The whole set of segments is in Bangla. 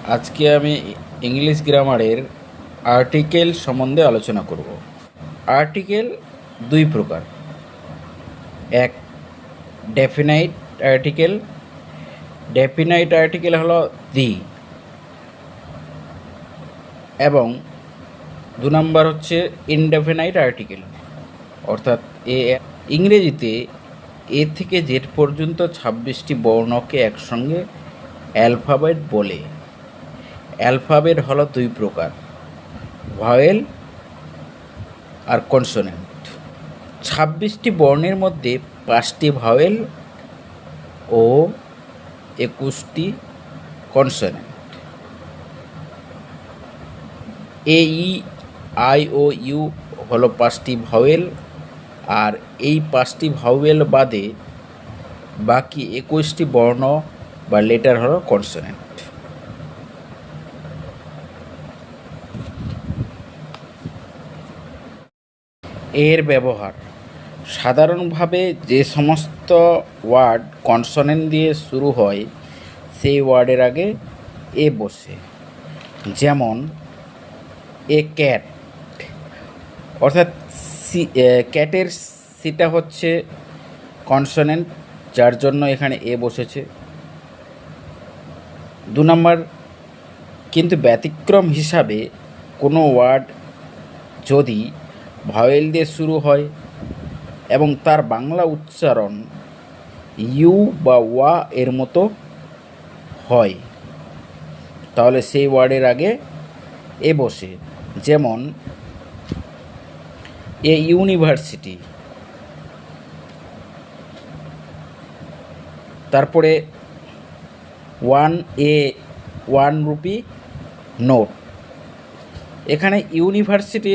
আজকে আমি ইংলিশ গ্রামারের আর্টিকেল সম্বন্ধে আলোচনা করব। আর্টিকেল দুই প্রকার, এক ডেফিনাইট আর্টিকেল। ডেফিনাইট আর্টিকেল হলো দি, এবং দু নম্বর হচ্ছে ইনডেফিনাইট আর্টিকেল, অর্থাৎ ইংরেজিতে এ থেকে জেড পর্যন্ত ২৬টি বর্ণকে একসঙ্গে অ্যালফাবেট বলে। অ্যালফাবেট হলো দুই প্রকার, ভাওয়েল আর কনসোনেন্ট। ২৬টি বর্ণের মধ্যে ৫টি ভাওয়েল ও ২১টি consonant. A, E, I O U হলো ৫টি ভাওয়েল, আর এই ৫টি ভাওয়েল বাদে বাকি ২১টি বর্ণ বা লেটার হলো কনসোনেন্ট। এর ব্যবহার সাধারণভাবে যে সমস্ত ওয়ার্ড কনসোনেন্ট দিয়ে শুরু হয় সেই ওয়ার্ডের আগে এ বসে। যেমন এ ক্যাট, অর্থাৎ ক্যাটের সিটা হচ্ছে কনসোনেন্ট, যার জন্য এখানে এ বসেছে। দু নম্বর, কিন্তু ব্যতিক্রম হিসাবে কোনো ওয়ার্ড যদি ভাওয়েল দিয়ে শুরু হয় এবং তার বাংলা উচ্চারণ ইউ বা ওয়া এর মতো হয়, তাহলে সেই ওয়ার্ডের আগে এ বসে। যেমন এ ইউনিভার্সিটি, তারপরে ওয়ান রুপি নোট। এখানে ইউনিভার্সিটি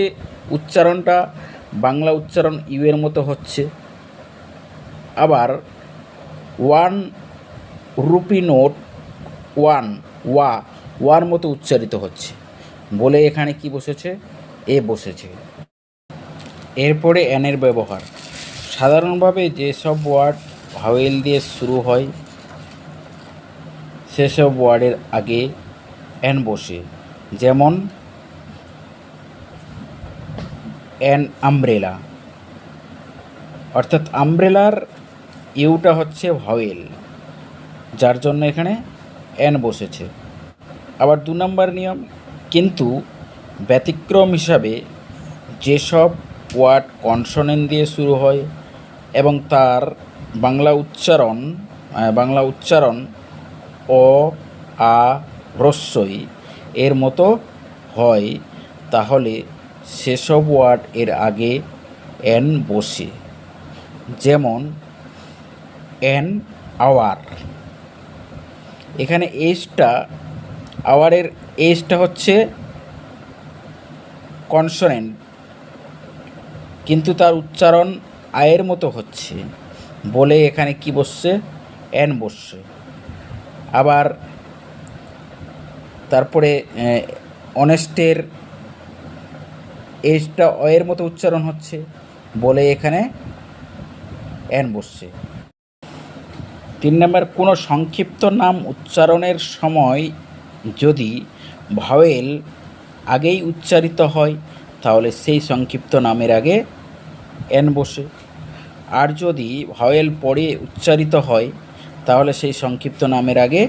উচ্চারণটা বাংলা উচ্চারণ ইউ এর মতো হচ্ছে, আবার ওয়ান রুপি নোট ওয়ার মতো উচ্চারিত হচ্ছে, বলে এখানে কি বসেছে? এ বসেছে। এরপরে এনের ব্যবহার সাধারণভাবে যেসব ওয়ার্ড ভাওয়েল দিয়ে শুরু হয় সেসব ওয়ার্ডের আগে এন বসে। যেমন অ্যান আমব্রেলা, অর্থাৎ আমব্রেলার ইউটা হচ্ছে ভাওয়েল, যার জন্য এখানে এন বসেছে। আবার দু নম্বর নিয়ম, কিন্তু ব্যতিক্রম হিসাবে যেসব ওয়ার্ড কনসোনেন্ট দিয়ে শুরু হয় এবং তার বাংলা উচ্চারণ অ, আ, হ্রস্বই এর মতো হয়, তাহলে সেসব ওয়ার্ড এর আগে এন বসে। যেমন অ্যান আওয়ার, এখানে আওয়ারের এজটা হচ্ছে কনসোনেন্ট, কিন্তু তার উচ্চারণ আয়ের মতো হচ্ছে, বলে এখানে কি বসছে? এন বসছে। আবার তারপরে অনেস্টের এজটা অয়ের মতো উচ্চারণ হচ্ছে, বলে এখানে এন বসছে। ৩ নম্বর, কোনো সংক্ষিপ্ত নাম উচ্চারণের সময় যদি ভাওয়েল আগেই উচ্চারিত হয় তাহলে সেই সংক্ষিপ্ত নামের আগে এন বসে, আর যদি ভাওয়েল পরে উচ্চারিত হয় তাহলে সেই সংক্ষিপ্ত নামের আগে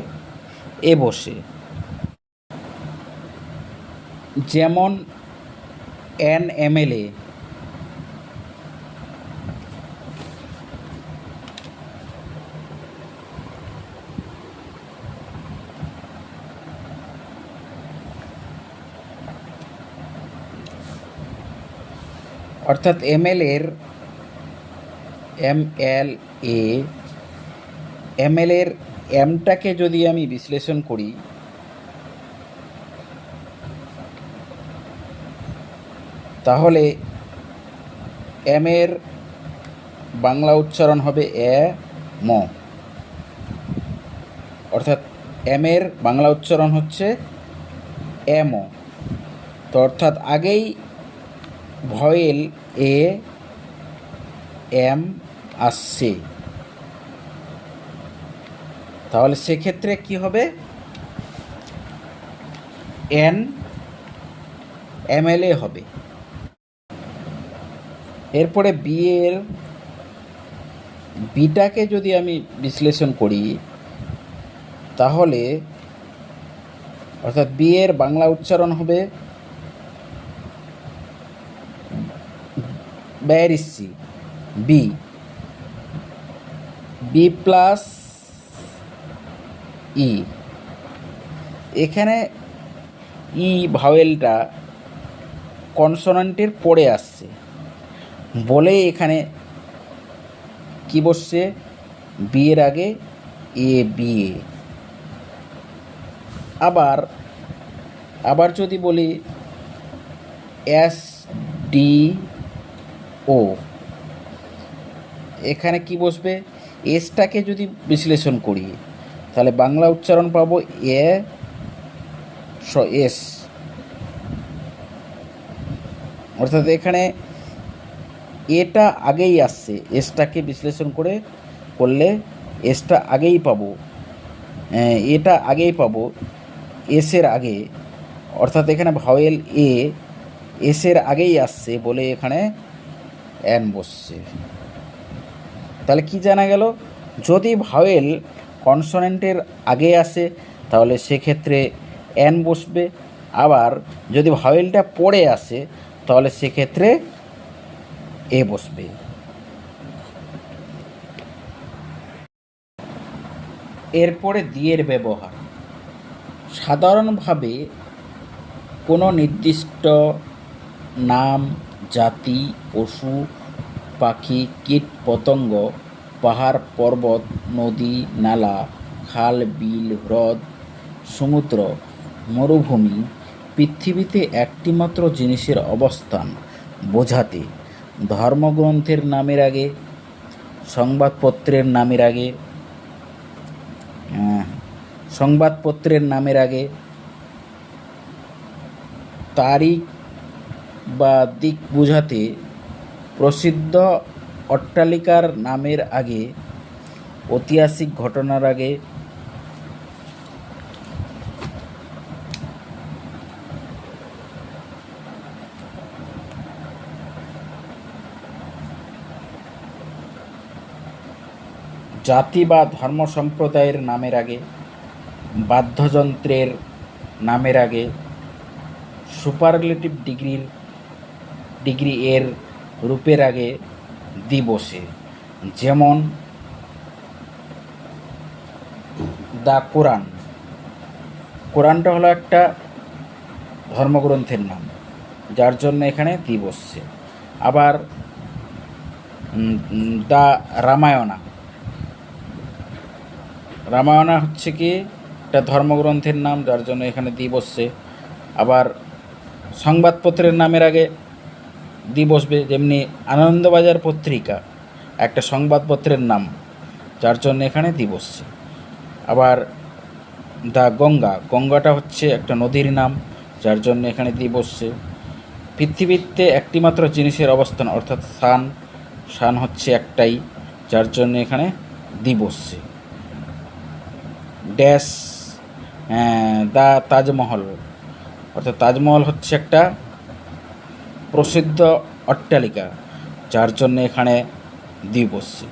এ বসে। যেমন এন এমএলএ, অর্থাৎ এমএলএর এমটাকে যদি আমি বিশ্লেষণ করি তাহলে এমের বাংলা উচ্চারণ হবে এ ম, অর্থাৎ এমের বাংলা উচ্চারণ হচ্ছে এম। তো অর্থাৎ আগেই ভয়েল এ এম আসছে, তাহলে সেক্ষেত্রে কি হবে? এন এমএলএ হবে। এরপরে বিটাকে যদি আমি বিশ্লেষণ করি তাহলে অর্থাৎ বি এর বাংলা উচ্চারণ হবে ব্যারিসি, বি বি প্লাস ই। এখানে ই ভাওয়েলটা কনসোনান্টের পরে আসছে বলে এখানে কি বসছে, বি এর আগে এ বি এ। আবার যদি বলি এস ডি ও, এখানে কি বসবে, এসটাকে যদি বিশ্লেষণ করি তাহলে বাংলা উচ্চারণ পাবো এস, অর্থাৎ এখানে এটা আগেই আসছে, এসটাকে বিশ্লেষণ করলে এসটা আগেই পাবো, এটা আগেই পাবো এসের আগে, অর্থাৎ এখানে ভাওয়েল এ এসের আগেই আসছে বলে এখানে এন বসছে। তাহলে কি জানা গেল, যদি ভাওয়েল কনসোনেন্টের আগে আসে তাহলে সেক্ষেত্রে এন বসবে, আবার যদি ভাওয়েলটা পরে আসে তাহলে সেক্ষেত্রে এ বসবে। এরপরে দিয়ের ব্যবহার। সাধারণভাবে কোনো নির্দিষ্ট নাম, জাতি, পশু, পাখি, কীট পতঙ্গ, পাহাড়, পর্বত, নদী, নালা, খাল, বিল, হ্রদ, সমুদ্র, মরুভূমি, পৃথিবীতে একটিমাত্র জিনিসের অবস্থান বোঝাতে ধর্মগ্রন্থের নামের আগে, সংবাদপত্রের নামের আগে, তারিখ বা দিক বোঝাতে প্রসিদ্ধ অট্টালিকার নামের আগে, ঐতিহাসিক ঘটনার আগে, জাতি বা ধর্ম সম্প্রদায়ের নামের আগে, বাদ্যযন্ত্রের নামের আগে, সুপারলেটিভ ডিগ্রি এর রূপের আগে দি বসে। যেমন দ্য কোরআনটা হলো একটা ধর্মগ্রন্থের নাম, যার জন্য এখানে দি বসছে। আবার দ্য রামায়ণা হচ্ছে কি একটা ধর্মগ্রন্থের নাম, যার জন্য এখানে দি বসছে। আবার সংবাদপত্রের নামের আগে দি বসবে, যেমনি আনন্দবাজার পত্রিকা একটা সংবাদপত্রের নাম, যার জন্য এখানে দি বসছে। আবার দ্য গঙ্গাটা হচ্ছে একটা নদীর নাম, যার জন্য এখানে দি বসছে। পৃথিবীতে একটিমাত্র জিনিসের অবস্থান অর্থাৎ সান হচ্ছে একটাই, যার জন্য এখানে দি বসছে। ড্যাশ দ্য তাজমহল, অর্থাৎ তাজমহল হচ্ছে একটা প্রসিদ্ধ অট্টালিকা, যার জন্য এখানে দি বসছে।